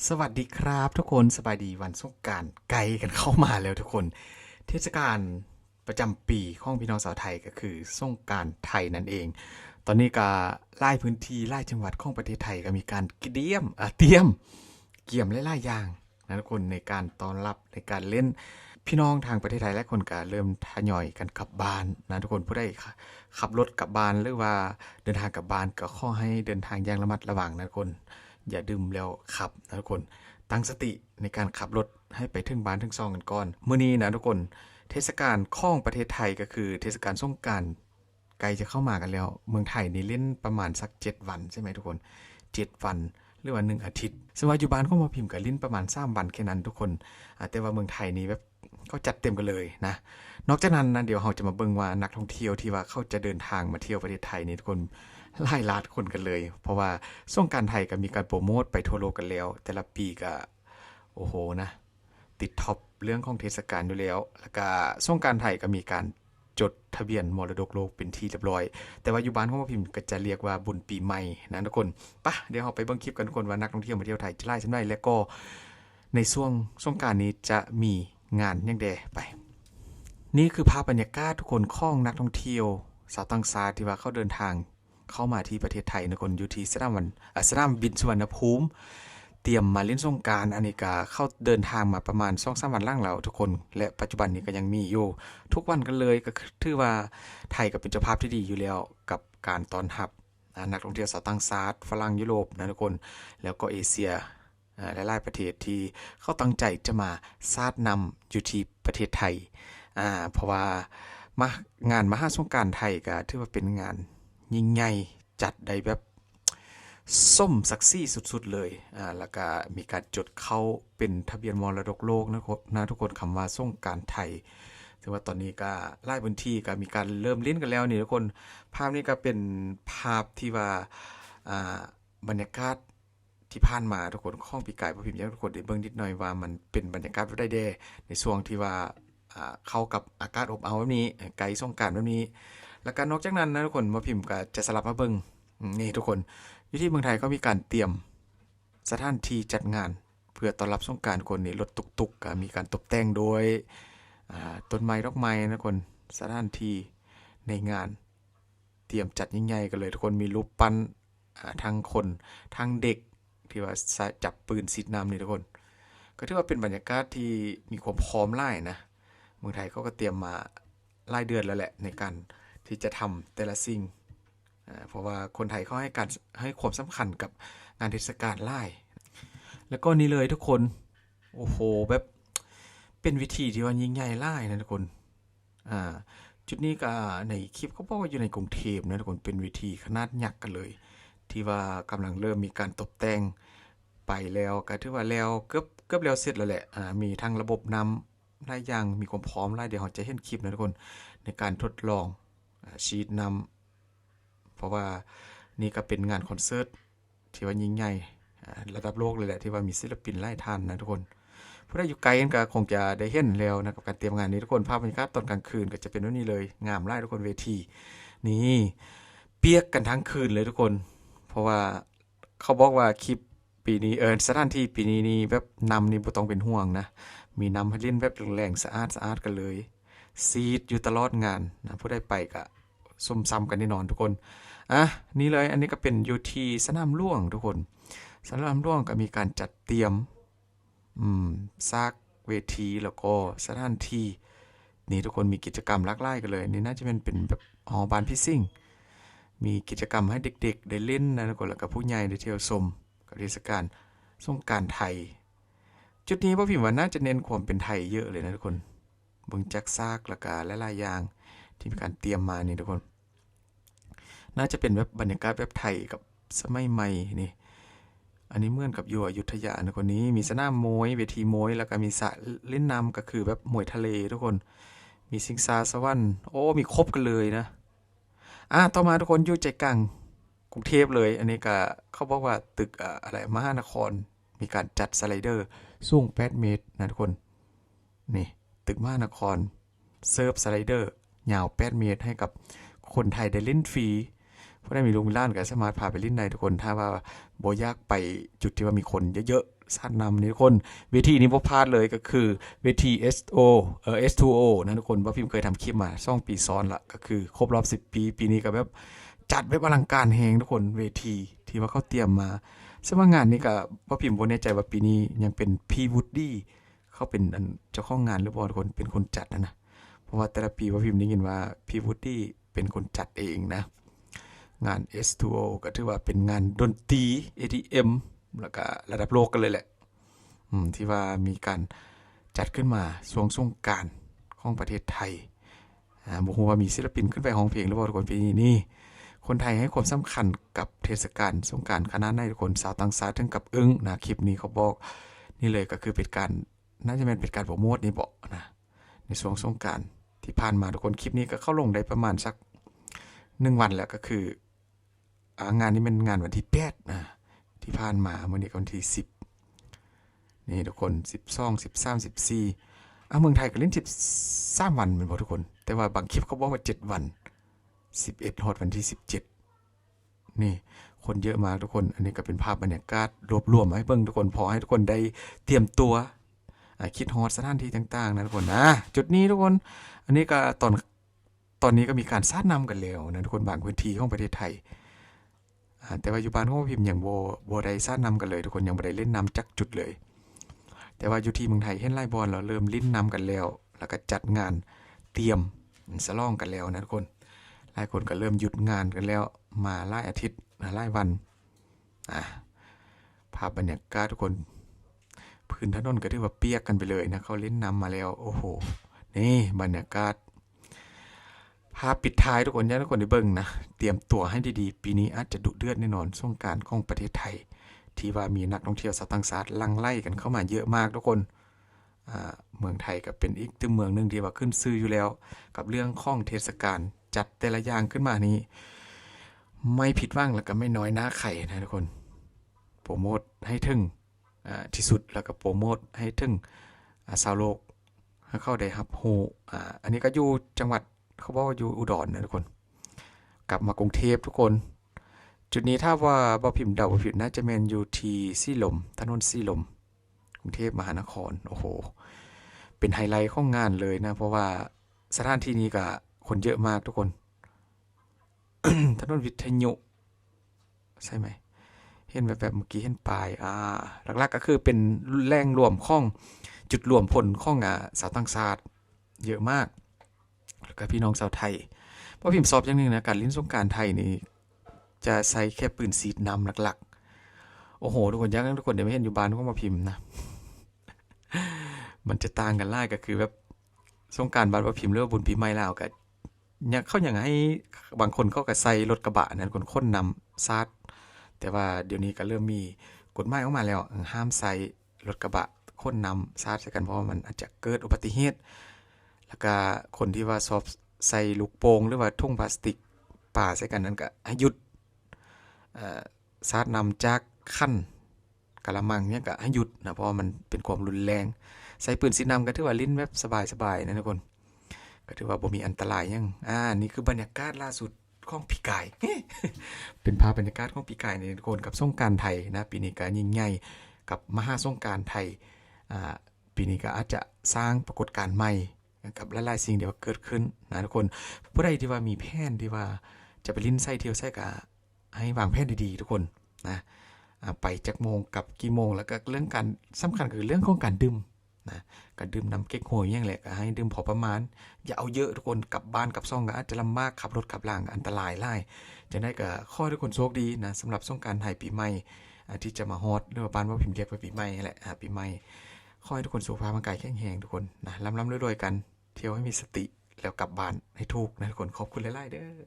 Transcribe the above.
สวัสดีครับทุกคนสบายดีวันสงกรานต์ไกลกันเข้ามาแล้วทุกคนเทศกาลประจำปีของพี่น้องชาวไทยก็คือสงกรานต์ไทยนั่นเองตอนนี้ก็หลายพื้นที่หลายจังหวัดของประเทศไทยก็มีการเตรียมเกี่ยมหลายๆอย่างนะทุกคนในการต้อนรับในการเล่นพี่น้องทางประเทศไทยและคนก็เริ่มทยอยกันกลับบ้านนะทุกคนผู้ใดขับรถกลับบ้านหรือว่าเดินทางกลับบ้านก็ขอให้เดินทางอย่างระมัดระวังนะทุกคน อย่าดื่มแล้วขับนะทุกคนตั้งสติในการขับรถให้ไปถึงบ้านถึงซองกันก่อนมื้อนี้นะทุกคนเทศกาลของประเทศไทยก็คือเทศกาลสงกรานต์ใกล้จะเข้ามากันแล้วเมืองไทยนี่เล่นประมาณสัก7วันใช่ไหมทุกคน7วันหรือว่า1อาทิตย์ซึ่งว่าอยู่บ้านของหมอพิมพ์ก็เล่นประมาณ3วันแค่นั้นทุกคนแต่ว่าเมืองไทยนี่แบบเขาจัดเต็มกันเลยนะนอกจากนั้นนะเดี๋ยวเราจะมาเบิ่งว่านักท่องเที่ยวที่ว่าเขาจะเดินทางมาเที่ยวประเทศไทยนี่ทุกคนหลายล้านคนกันเลยเพราะว่าสงกรานต์ไทยก็มีการโปรโมทไปทั่วโลกกันแล้วแต่ละปีก็โอ้โหนะติดท็อปเรื่องของเทศกาลอยู่แล้วแล้วก็สงกรานต์ไทยก็มีการจดทะเบียนมรดกโลกเป็นที่เรียบร้อยแต่ว่าอยู่บ้านของพ่อพิมพ์ก็จะเรียกว่าบุญปีใหม่นะทุกคนปะเดี๋ยวเราไปเบิ่งคลิปกันทุกคนว่านักท่องเที่ยวมาเที่ยวไทยจะไล่ฉันได้และก็ในช่วงสงกรานต์นี้จะมีงานยังแดไปนี่คือภาพบรรยากาศทุกคนของนักท่องเที่ยวชาวต่างชาติที่ว่าเขาเดินทางเข้ามาที่ประเทศไทยนะคนอยู่ที่สนามบินสุวรรณภูมิเตรียมมาเล่นสงกรานต์อันนี้ก็เข้าเดินทางมาประมาณ2-3วันล่างแล้วทุกคนและปัจจุบันนี้ก็ยังมีอยู่ทุกวันกันเลยก็ถือว่าไทยก็เป็นเจ้าภาพที่ดีอยู่แล้วกับการต้อนรับนักท่องเที่ยวชาวต่างชาติฝรั่งยุโรปนะทุกคนแล้วก็เอเชียหลายๆประเทศที่เขาตั้งใจจะมาสาดนำอยู่ที่ประเทศไทยเพราะว่างานมหาสงกรานต์ไทยก็ถือว่าเป็นงานยิ่งใหญ่จัดได้แบบส้มศักดิ์ศรีสุดๆเลยแล้วก็มีการจดเข้าเป็นทะเบียนมรดกโลกนะทุกคนคำว่าสงกรานต์ไทยถือว่าตอนนี้ก็หลายพื้นที่ก็มีการเริ่มเล่นกันแล้วนี่ทุกคนภาพนี้ก็เป็นภาพที่ว่าบรรยากาศที่ผ่านมาทุกคนข้องปีกายพอพิมพ์ให้ทุกคนได้เบิ่งนิดหน่อยว่ามันเป็นบรรยากาศแบบได้เด้ในช่วงที่ว่าเข้ากับอากาศอบอ้าวแบบนี้ไกลสงกรานต์แบบนี้แล้วก็นอกจากนั้นนะทุกคนมาพิมพ์ก็จะสลับมาเบิ่งนี่ทุกคนอยู่ที่เมืองไทยก็มีการเตรียมสถานที่จัดงานเพื่อต้อนรับสงกรานต์คนนี่รถตุกๆก็มีการตกแต่งโดยต้นไม้ดอกไม้นะคนสถานที่ในงานเตรียมจัดยิ่งใหญ่กันเลยทุกคนมีรูปปั้นทั้งคนทั้งเด็กที่ว่าจับปืนสีน้ำนี่ทุกคนก็ถือว่าเป็นบรรยากาศที่มีความพร้อมไล่นะเมืองไทยเขาก็เตรียมมาไล่เดือนแล้วแหละในการที่จะทำแต่ละสิ่งเพราะว่าคนไทยเขาให้ความสำคัญกับงานเทศกาลไล่แล้วก็นี่เลยทุกคนโอ้โหแบบเป็นวิธีที่ว่ายิ่งใหญ่ไล่นะทุกคนอ่าจุดนี้ก็ในคลิปเขาบอกว่าอยู่ในกรุงเทพนะทุกคนเป็นวิธีขนาดยักษ์กันเลยที่ว่ากำลังเริ่มมีการตกแต่งไปแล้วก็ถือว่าแล้วเกือบแล้วเสร็จแล้วแหละมีทั้งระบบน้ำหลายอย่างมีความพร้อมหลายเดี๋ยวเราจะเห็นคลิปนะทุกคนในการทดลองฉีดน้ำเพราะว่านี่ก็เป็นงานคอนเสิร์ตที่ว่ายิ่งใหญ่ระดับโลกเลยแหละที่ว่ามีศิลปินหลายท่านนะทุกคนผู้ใดอยู่ไกลกันก็คงจะได้เห็นแล้วนะกับการเตรียมงานนี้ทุกคนภาพบรรยากาศตอนกลางคืนก็จะเป็นแบบนี้เลยงามไล่ทุกคนเวทีนี่เปียกกันทั้งคืนเลยทุกคนเพราะว่าเขาบอกว่าคลิปปีนี้สถานที่ปีนี้นี่แบบนำนี่บ่ต้องเป็นห่วงนะมีนำให้เล่นแบบแรงๆสะอาดกันเลยซีดอยู่ตลอดงานนะผู้ใดไปก็สมซ้ำกันแน่นอนทุกคนนี่เลยอันนี้ก็เป็นอยู่ที่สนามหลวงทุกคนสนามหลวงก็มีการจัดเตรียมซากเวทีแล้วก็สถานที่นี่ทุกคนมีกิจกรรมหลากหลายกันเลยนี่น่าจะเป็นแบบหอบานพี่ซิ่งมีกิจกรรมให้เด็กๆได้เล่นนะทุกคนแล้วก็ผู้ใหญ่ได้เที่ยวชมกับเทศกาลสงกรานต์ไทยจุดนี้พ่อพิมพ์ว่าน่าจะเน้นความเป็นไทยเยอะเลยนะทุกคนเบิ่งจักซากแล้วก็หลายๆอย่างที่มีการเตรียมมานี่ทุกคนน่าจะเป็นแบบบรรยากาศแบบไทยกับสมัยใหม่นี่อันนี้เหมือนกับอยู่อยุธยานะคนนี้มีสนามมวยเวทีมวยแล้วก็มีสระเล่นน้ำก็คือแบบมวยทะเลทุกคนมีสิงสาสวรรค์โอ้มีครบกันเลยนะต่อมาทุกคนอยู่ใจกลางกรุงเทพเลยอันนี้ก็เขาบอกว่าตึกอะไรมหานครมีการจัดสไลเดอร์สูง8 เมตรนะทุกคนนี่ตึกมหานครเซิร์ฟสไลเดอร์ยาว8 เมตรให้กับคนไทยได้เล่นฟรีเพราะได้มีโรงแรมก็สามารถพาไปเล่นได้ทุกคนถ้าว่าบ่อยากไปจุดที่ว่ามีคนเยอะ สาดน้ำนี่ทุกคนเวทีนี้บ่พลาดเลยก็คือเวที S2O นะทุกคนว่าพิมพ์เคยทำคลิปมา2 ปีซ้อนละก็คือครบรอบ10 ปีปีนี้ก็แบบจัดแบบอลังการแฮงทุกคนเวทีที่ว่าเขาเตรียมมาซึ่งว่างานนี้ก็ว่าพิมพ์บ่แน่ใจว่าปีนี้ยังเป็นพี่วูดดี้เขาเป็นเจ้าของงานหรือบ่ทุกคนเป็นคนจัดนะเพราะว่าแต่ละปีว่าพิมพ์ได้ยินว่าพี่วูดดี้เป็นคนจัดเองนะงาน S2O ก็ถือว่าเป็นงานดนตรี EDM แล้วก็ระดับโลกกันเลยแหละที่ว่ามีการจัดขึ้นมาช่วงสงกรานต์ของประเทศไทยบ่ฮู้ว่ามีศิลปินขึ้นไปร้องเพลงหรือบ่ทุกคนปีนี้คนไทยให้ความสำคัญกับเทศกาลสงกรานต์ขนาดไหนทุกคนสาวต่างชาติถึงกับอึ้งนะคลิปนี้เขาบอกนี่เลยก็คือเป็นการน่าจะเป็นการโปรโมทนี่บ่นะในช่วงสงกรานต์ที่ผ่านมาทุกคนคลิปนี้ก็เข้าลงได้ประมาณสัก1 วันแล้วก็คืองานนี้เป็นงานวันที่8นะที่ผ่านมามื้อนี้วันที่10นี่ทุกคน12 13 14เมืองไทยก็เล่น13 วันเหมือนบ่ทุกคนแต่ว่าบางคลิปเขาบอกว่า7 วัน11ฮอดวันที่17นี่คนเยอะมากทุกคนอันนี้ก็เป็นภาพบรรยากาศรวบรวมให้เบิ่งทุกคนพอให้ทุกคนได้เตรียมตัวคิดฮอดสถานที่ต่างๆนะทุกคนจุดนี้ทุกคนอันนี้ก็ตอนนี้ก็มีการสาดน้ำกันแล้วนะทุกคนบางพื้นที่ของประเทศไทยแต่ว่าอยู่บ้านของพิมพ์ยังบ่ได้สาดน้ำกันเลยทุกคนยังบ่ได้เล่นน้ำจักจุดเลยแต่ว่าอยู่ที่เมืองไทยเห็นหลายบอนเราเริ่มลิ้นน้ำกันแล้วแล้วก็จัดงานเตรียมฉลองกันแล้วนะทุกคนหลายคนก็เริ่มหยุดงานกันแล้วมาหลายอาทิตย์หลายวันภาพบรรยากาศทุกคนพื้นถนนก็ถือว่าเปียกกันไปเลยนะเขาเล่นน้ำมาแล้วโอ้โหนี่บรรยากาศภาพปิดท้ายทุกคนอยากให้ทุกคนได้เบิ่งนะเตรียมตัวให้ดีๆปีนี้อาจจะดุเดือดแน่นอนสงกรานต์ของประเทศไทยที่ว่ามีนักท่องเที่ยวชาวต่างชาติลังไล่กันเข้ามาเยอะมากทุกคนเมืองไทยก็เป็นอีกตึงเมืองนึงที่ว่าขึ้นชื่ออยู่แล้วกับเรื่องของเทศกาลจัดแต่ละอย่างขึ้นมานี้ไม่ผิดหวังแล้วก็ไม่น้อยหน้าใครนะทุกคนโปรโมทให้ถึงที่สุดแล้วก็โปรโมทให้ถึงชาวโลกให้เข้าได้รับรู้อันนี้ก็อยู่จังหวัดเขาบอกว่าอยู่อุดรนะทุกคนกลับมากรุงเทพทุกคนจุดนี้ถ้าว่าบ่พิมพ์เดาบ่ผิดน่าจะแม่นอยู่ที่สีลมถนนสีลมกรุงเทพมหานครโอ้โหเป็นไฮไลท์ของงานเลยนะเพราะว่าสถานที่นี้ก็คนเยอะมากทุกคน ถนนวิทยุใช่ไหมเห็นแบบเมื่อกี้เห็นป้ายหลักๆก็คือเป็นแหล่งรวมของจุดรวมพลของสาวต่างชาติเยอะมากแล้วก็พี่น้องชาวไทยเพราะพิมพ์สอบอย่างนึงนะการเล่นสงกรานต์ไทยนี่จะใช้แค่ปืนฉีดน้ำหลักๆโอ้โหทุกคนทุกคนเดี๋ยวไม่เห็นอยู่บ้านก็มาพิมพ์นะ มันจะต่างกันหลายก็คือแบบสงกรานต์บ้านว่าพิมพ์เรื่องบุญปีใหม่แล้วก็เขาอย่างให้บางคนเขาก็ใส่รถกระบะนั้นคนนำซาดแต่ว่าเดี๋ยวนี้ก็เริ่มมีกฎหมายออกมาแล้วห้ามใส่รถกระบะคนนำซาดใส่กันเพราะว่ามันอาจจะเกิดอุบัติเหตุแล้วก็คนที่ว่าชอบใส่ลูกโป่งหรือว่าทุ่งพลาสติกป่าใส่กันนั้นก็ให้หยุดซาดนำจากขั้นกะละมังเนี่ยก็ให้หยุดนะเพราะว่ามันเป็นความรุนแรงใส่ปืนสีน้ำก็ถือว่าลิ้นแบบสบายๆนะทุกคนก็ถือว่าบ่มีอันตรายยังนี่คือบรรยากาศล่าสุดของปีกาย เป็นภาพบรรยากาศของปีกายในทุกคนกับสงกรานต์ไทยนะปีนี้ก็ยิ่งใหญ่กับมหาสงกรานต์ไทยปีนี้ก็อาจจะสร้างปรากฏการณ์ใหม่กับหลายๆสิ่งเดี๋ยวเกิดขึ้นนะทุกคนผู้ใดที่ว่ามีแผนที่ว่าจะไปลิ้นไส้เที่ยวไส้กะให้วางแผนดีๆทุกคนนะไปจากโมงกับกี่โมงแล้วก็เรื่องการสำคัญคือเรื่องของการดื่มนะการดื่มน้ำเก๊กฮวยอย่างแหละก็ให้ดื่มพอประมาณอย่าเอาเยอะทุกคนกลับบ้านกลับซ่องก็อาจจะลำบากขับรถขับล่างอันตรายหลายจะได้ก็ขอให้ทุกคนโชคดีนะสำหรับสงกรานต์ไทยปีใหม่ที่จะมาฮอดหรือว่าบ้านว่าพิมพ์เรียกว่าปีใหม่แหละปีใหม่ขอให้ทุกคนสุขภาพร่างกายแข็งแรงทุกคนนะร่ำๆรวยๆกันเที่ยวให้มีสติแล้วกลับบ้านให้ถูกนะทุกคนขอบคุณหลายๆเด้อ